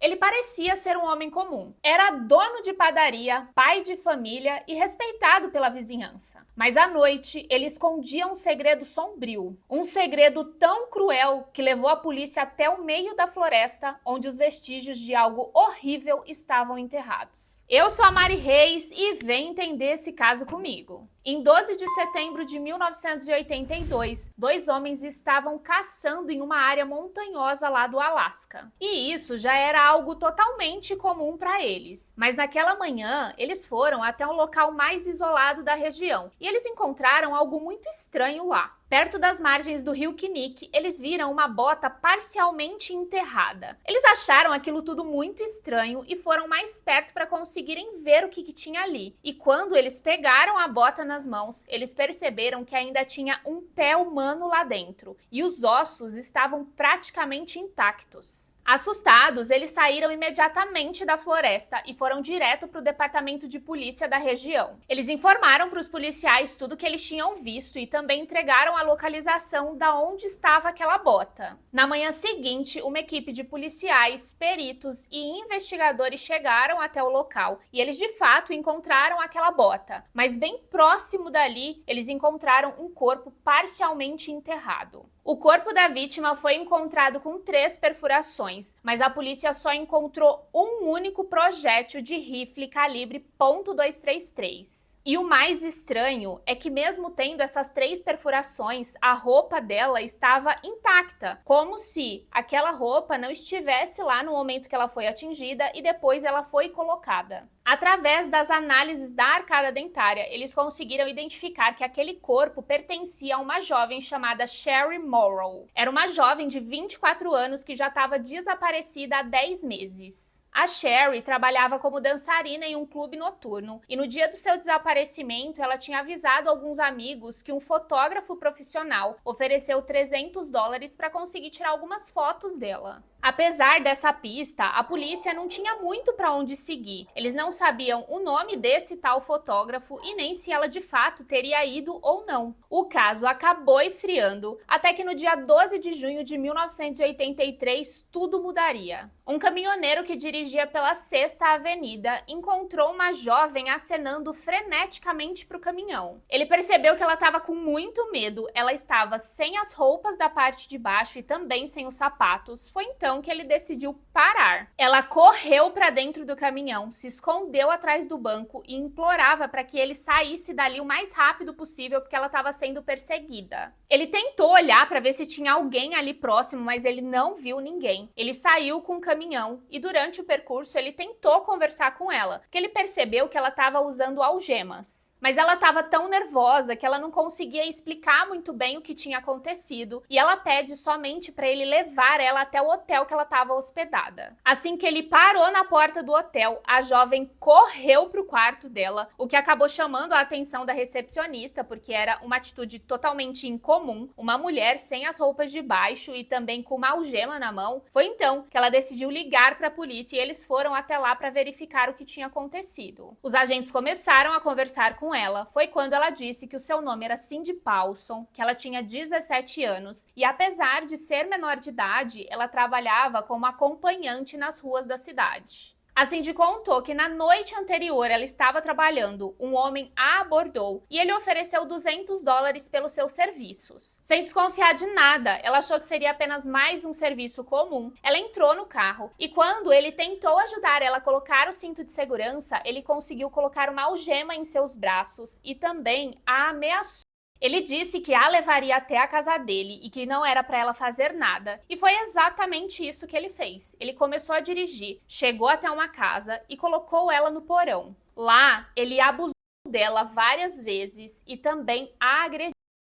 Ele parecia ser um homem comum. Era dono de padaria, pai de família e respeitado pela vizinhança. Mas à noite, ele escondia um segredo sombrio. Um segredo tão cruel que levou a polícia até o meio da floresta, onde os vestígios de algo horrível estavam enterrados. Eu sou a Mari Reis e vem entender esse caso comigo. Em 12 de setembro de 1982, dois homens estavam caçando em uma área montanhosa lá do Alasca. E isso já era algo totalmente comum para eles. Mas naquela manhã, eles foram até um local mais isolado da região e eles encontraram algo muito estranho lá. Perto das margens do rio Knik, eles viram uma bota parcialmente enterrada. Eles acharam aquilo tudo muito estranho e foram mais perto para conseguirem ver o que tinha ali. E quando eles pegaram a bota nas mãos, eles perceberam que ainda tinha um pé humano lá dentro e os ossos estavam praticamente intactos. Assustados, eles saíram imediatamente da floresta e foram direto para o departamento de polícia da região. Eles informaram para os policiais tudo o que eles tinham visto e também entregaram a localização da onde estava aquela bota. Na manhã seguinte, uma equipe de policiais, peritos e investigadores chegaram até o local e eles de fato encontraram aquela bota, mas bem próximo dali, eles encontraram um corpo parcialmente enterrado. O corpo da vítima foi encontrado com 3 perfurações, mas a polícia só encontrou um único projétil de rifle calibre .233. E o mais estranho é que mesmo tendo essas 3 perfurações, a roupa dela estava intacta, como se aquela roupa não estivesse lá no momento que ela foi atingida e depois ela foi colocada. Através das análises da arcada dentária, eles conseguiram identificar que aquele corpo pertencia a uma jovem chamada Sherry Morrow. Era uma jovem de 24 anos que já estava desaparecida há 10 meses. A Sherry trabalhava como dançarina em um clube noturno e no dia do seu desaparecimento ela tinha avisado alguns amigos que um fotógrafo profissional ofereceu $300 para conseguir tirar algumas fotos dela. Apesar dessa pista, a polícia não tinha muito para onde seguir. Eles não sabiam o nome desse tal fotógrafo e nem se ela de fato teria ido ou não. O caso acabou esfriando, até que no dia 12 de junho de 1983 tudo mudaria. Um caminhoneiro que dirigia pela 6ª Avenida encontrou uma jovem acenando freneticamente para o caminhão. Ele percebeu que ela estava com muito medo, ela estava sem as roupas da parte de baixo e também sem os sapatos. Foi então que ele decidiu parar. Ela correu para dentro do caminhão, se escondeu atrás do banco e implorava para que ele saísse dali o mais rápido possível porque ela estava sendo perseguida. Ele tentou olhar para ver se tinha alguém ali próximo, mas ele não viu ninguém. Ele saiu com o caminhão e durante o percurso ele tentou conversar com ela, porque ele percebeu que ela estava usando algemas. Mas ela estava tão nervosa que ela não conseguia explicar muito bem o que tinha acontecido e ela pede somente para ele levar ela até o hotel que ela estava hospedada. Assim que ele parou na porta do hotel, a jovem correu para o quarto dela, o que acabou chamando a atenção da recepcionista, porque era uma atitude totalmente incomum, uma mulher sem as roupas de baixo e também com uma algema na mão. Foi então que ela decidiu ligar para a polícia e eles foram até lá para verificar o que tinha acontecido. Os agentes começaram a conversar com ela. Foi quando ela disse que o seu nome era Cindy Paulson, que ela tinha 17 anos e apesar de ser menor de idade, ela trabalhava como acompanhante nas ruas da cidade. A Cindy contou que na noite anterior ela estava trabalhando, um homem a abordou e ele ofereceu $200 pelos seus serviços. Sem desconfiar de nada, ela achou que seria apenas mais um serviço comum. Ela entrou no carro e quando ele tentou ajudar ela a colocar o cinto de segurança, ele conseguiu colocar uma algema em seus braços e também a ameaçou. Ele disse que a levaria até a casa dele e que não era para ela fazer nada. E foi exatamente isso que ele fez. Ele começou a dirigir, chegou até uma casa e colocou ela no porão. Lá, ele abusou dela várias vezes e também a agrediu.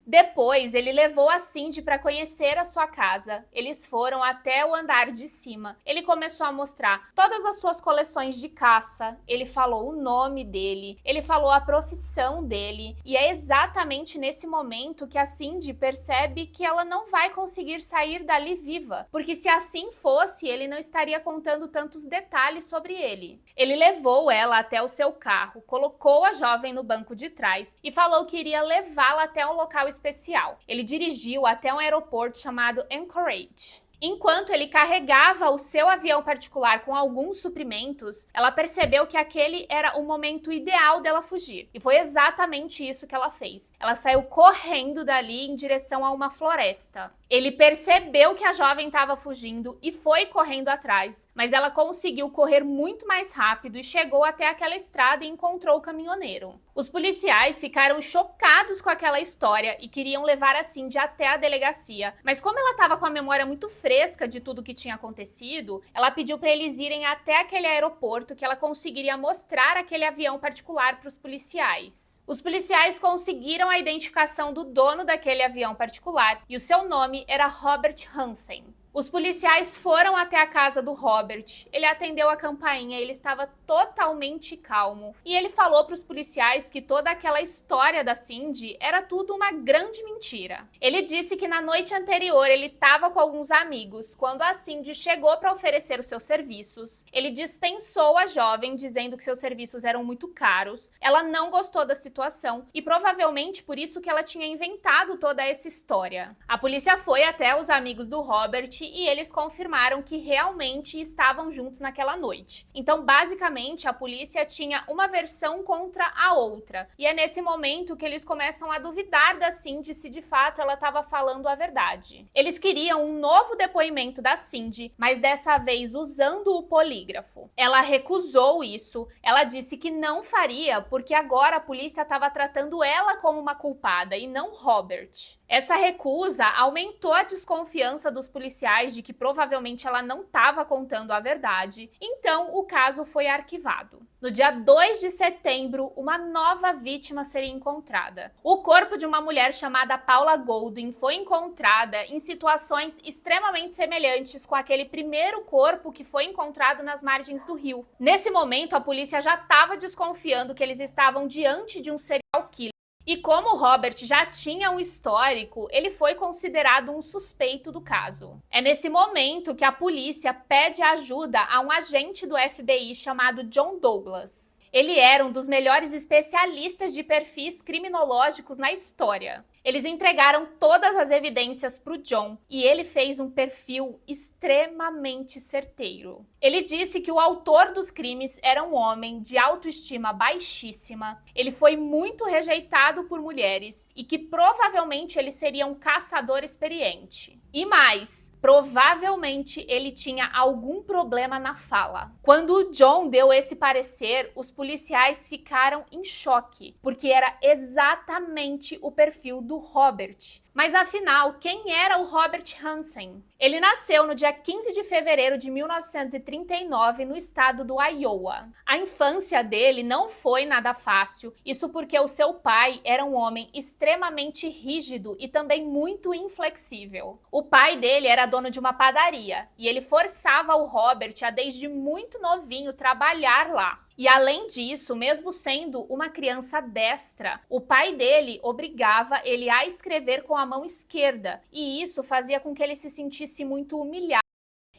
Depois, ele levou a Cindy para conhecer a sua casa. Eles foram até o andar de cima. Ele começou a mostrar todas as suas coleções de caça. Ele falou o nome dele, ele falou a profissão dele. E é exatamente nesse momento que a Cindy percebe que ela não vai conseguir sair dali viva. Porque se assim fosse, ele não estaria contando tantos detalhes sobre ele. Ele levou ela até o seu carro, colocou a jovem no banco de trás e falou que iria levá-la até um local especial. Ele dirigiu até um aeroporto chamado Anchorage. Enquanto ele carregava o seu avião particular com alguns suprimentos, ela percebeu que aquele era o momento ideal dela fugir. E foi exatamente isso que ela fez. Ela saiu correndo dali em direção a uma floresta. Ele percebeu que a jovem estava fugindo e foi correndo atrás, mas ela conseguiu correr muito mais rápido e chegou até aquela estrada e encontrou o caminhoneiro. Os policiais ficaram chocados com aquela história e queriam levar a Cindy até a delegacia, mas como ela estava com a memória muito fresca de tudo que tinha acontecido, ela pediu para eles irem até aquele aeroporto que ela conseguiria mostrar aquele avião particular para os policiais. Os policiais conseguiram a identificação do dono daquele avião particular e o seu nome era Robert Hansen. Os policiais foram até a casa do Robert, ele atendeu a campainha, ele estava totalmente calmo. E ele falou para os policiais que toda aquela história da Cindy era tudo uma grande mentira. Ele disse que na noite anterior ele estava com alguns amigos, quando a Cindy chegou para oferecer os seus serviços. Ele dispensou a jovem, dizendo que seus serviços eram muito caros. Ela não gostou da situação e provavelmente por isso que ela tinha inventado toda essa história. A polícia foi até os amigos do Robert e eles confirmaram que realmente estavam juntos naquela noite. Então, basicamente, a polícia tinha uma versão contra a outra. E é nesse momento que eles começam a duvidar da Cindy se de fato ela estava falando a verdade. Eles queriam um novo depoimento da Cindy, mas dessa vez usando o polígrafo. Ela recusou isso. Ela disse que não faria porque agora a polícia estava tratando ela como uma culpada e não Robert. Essa recusa aumentou a desconfiança dos policiais de que provavelmente ela não estava contando a verdade, então o caso foi arquivado. No dia 2 de setembro, uma nova vítima seria encontrada. O corpo de uma mulher chamada Paula Golding foi encontrada em situações extremamente semelhantes com aquele primeiro corpo que foi encontrado nas margens do rio. Nesse momento, a polícia já estava desconfiando que eles estavam diante de um serial killer. E como o Robert já tinha um histórico, ele foi considerado um suspeito do caso. É nesse momento que a polícia pede ajuda a um agente do FBI chamado John Douglas. Ele era um dos melhores especialistas de perfis criminológicos na história. Eles entregaram todas as evidências para o John e ele fez um perfil extremamente certeiro. Ele disse que o autor dos crimes era um homem de autoestima baixíssima, ele foi muito rejeitado por mulheres e que provavelmente ele seria um caçador experiente. E mais, provavelmente ele tinha algum problema na fala. Quando o John deu esse parecer, os policiais ficaram em choque, porque era exatamente o perfil do Robert. Mas afinal, quem era o Robert Hansen? Ele nasceu no dia 15 de fevereiro de 1939 no estado do Iowa. A infância dele não foi nada fácil, isso porque o seu pai era um homem extremamente rígido e também muito inflexível. O pai dele era dono de uma padaria e ele forçava o Robert a desde muito novinho trabalhar lá. E além disso, mesmo sendo uma criança destra, o pai dele obrigava ele a escrever com a mão esquerda, e isso fazia com que ele se sentisse muito humilhado.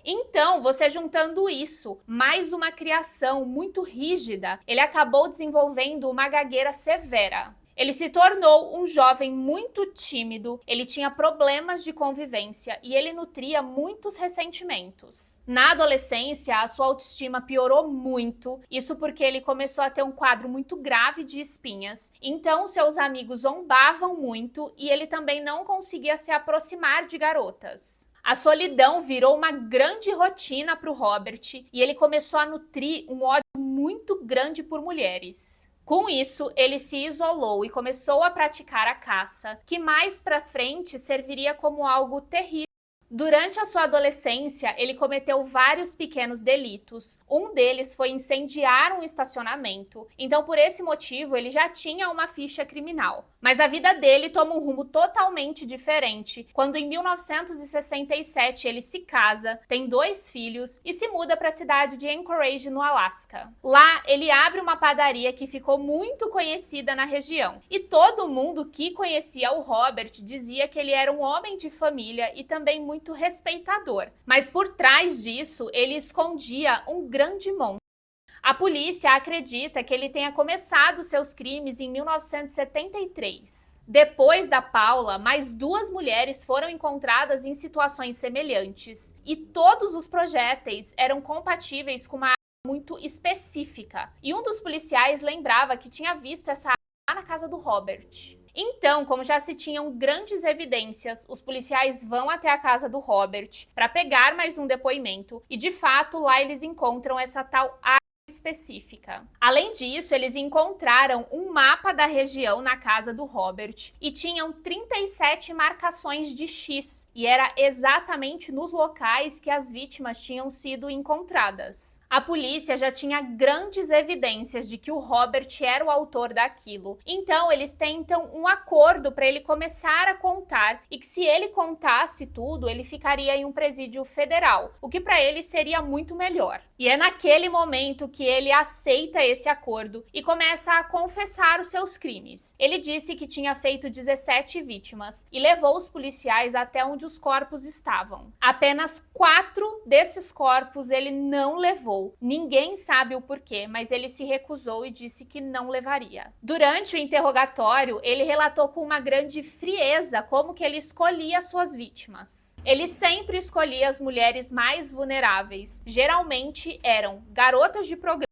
Então, você juntando isso, mais uma criação muito rígida, ele acabou desenvolvendo uma gagueira severa. Ele se tornou um jovem muito tímido, ele tinha problemas de convivência e ele nutria muitos ressentimentos. Na adolescência, a sua autoestima piorou muito, isso porque ele começou a ter um quadro muito grave de espinhas, então seus amigos zombavam muito e ele também não conseguia se aproximar de garotas. A solidão virou uma grande rotina para o Robert e ele começou a nutrir um ódio muito grande por mulheres. Com isso, ele se isolou e começou a praticar a caça, que mais pra frente serviria como algo terrível. Durante a sua adolescência, ele cometeu vários pequenos delitos. Um deles foi incendiar um estacionamento. Então, por esse motivo, ele já tinha uma ficha criminal. Mas a vida dele toma um rumo totalmente diferente quando, em 1967, ele se casa, tem 2 filhos e se muda para a cidade de Anchorage, no Alasca. Lá, ele abre uma padaria que ficou muito conhecida na região. E todo mundo que conhecia o Robert dizia que ele era um homem de família e também muito respeitador. Mas por trás disso, ele escondia um grande monstro. A polícia acredita que ele tenha começado seus crimes em 1973. Depois da Paula, mais 2 mulheres foram encontradas em situações semelhantes e todos os projéteis eram compatíveis com uma arma muito específica. E um dos policiais lembrava que tinha visto essa arma lá na casa do Robert. Então, como já se tinham grandes evidências, os policiais vão até a casa do Robert para pegar mais um depoimento e, de fato, lá eles encontram essa tal arma específica. Além disso, eles encontraram um mapa da região na casa do Robert e tinham 37 marcações de X, e era exatamente nos locais que as vítimas tinham sido encontradas. A polícia já tinha grandes evidências de que o Robert era o autor daquilo. Então, eles tentam um acordo para ele começar a contar e que se ele contasse tudo, ele ficaria em um presídio federal, o que para ele seria muito melhor. E é naquele momento que ele aceita esse acordo e começa a confessar os seus crimes. Ele disse que tinha feito 17 vítimas e levou os policiais até onde os corpos estavam. Apenas 4 desses corpos ele não levou. Ninguém sabe o porquê, mas ele se recusou e disse que não levaria. Durante o interrogatório, ele relatou com uma grande frieza como que ele escolhia suas vítimas. Ele sempre escolhia as mulheres mais vulneráveis. Geralmente eram garotas de programa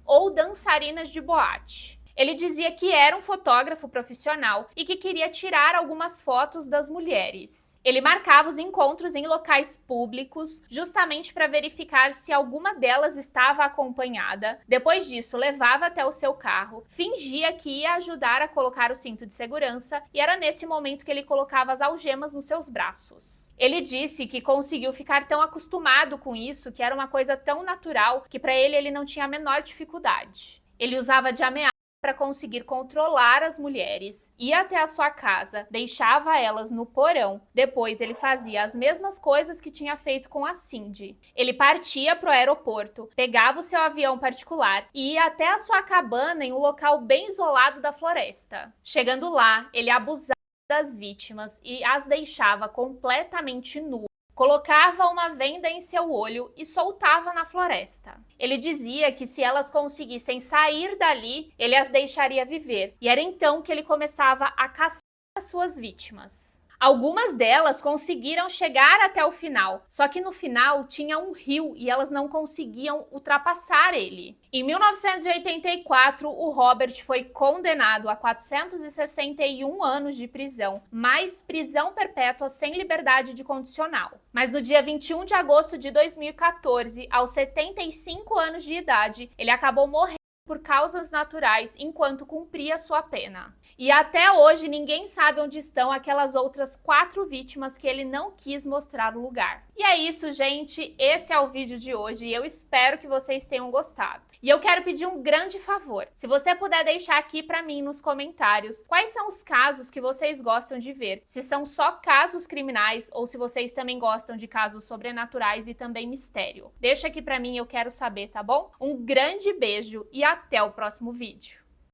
ou dançarinas de boate. Ele dizia que era um fotógrafo profissional e que queria tirar algumas fotos das mulheres. Ele marcava os encontros em locais públicos, justamente para verificar se alguma delas estava acompanhada. Depois disso, levava até o seu carro, fingia que ia ajudar a colocar o cinto de segurança e era nesse momento que ele colocava as algemas nos seus braços. Ele disse que conseguiu ficar tão acostumado com isso, que era uma coisa tão natural, que para ele não tinha a menor dificuldade. Ele usava de ameaça para conseguir controlar as mulheres, ia até a sua casa, deixava elas no porão. Depois ele fazia as mesmas coisas que tinha feito com a Cindy. Ele partia para o aeroporto, pegava o seu avião particular e ia até a sua cabana em um local bem isolado da floresta. Chegando lá, ele abusava das vítimas e as deixava completamente nuas. Colocava uma venda em seu olho e soltava na floresta. Ele dizia que se elas conseguissem sair dali, ele as deixaria viver. E era então que ele começava a caçar as suas vítimas. Algumas delas conseguiram chegar até o final, só que no final tinha um rio e elas não conseguiam ultrapassar ele. Em 1984, o Robert foi condenado a 461 anos de prisão, mais prisão perpétua sem liberdade de condicional. Mas no dia 21 de agosto de 2014, aos 75 anos de idade, ele acabou morrendo por causas naturais enquanto cumpria sua pena. E até hoje ninguém sabe onde estão aquelas outras 4 vítimas que ele não quis mostrar o lugar. E é isso, gente. Esse é o vídeo de hoje e eu espero que vocês tenham gostado. E eu quero pedir um grande favor. Se você puder deixar aqui pra mim nos comentários quais são os casos que vocês gostam de ver. Se são só casos criminais ou se vocês também gostam de casos sobrenaturais e também mistério. Deixa aqui pra mim, eu quero saber, tá bom? Um grande beijo e até o próximo vídeo.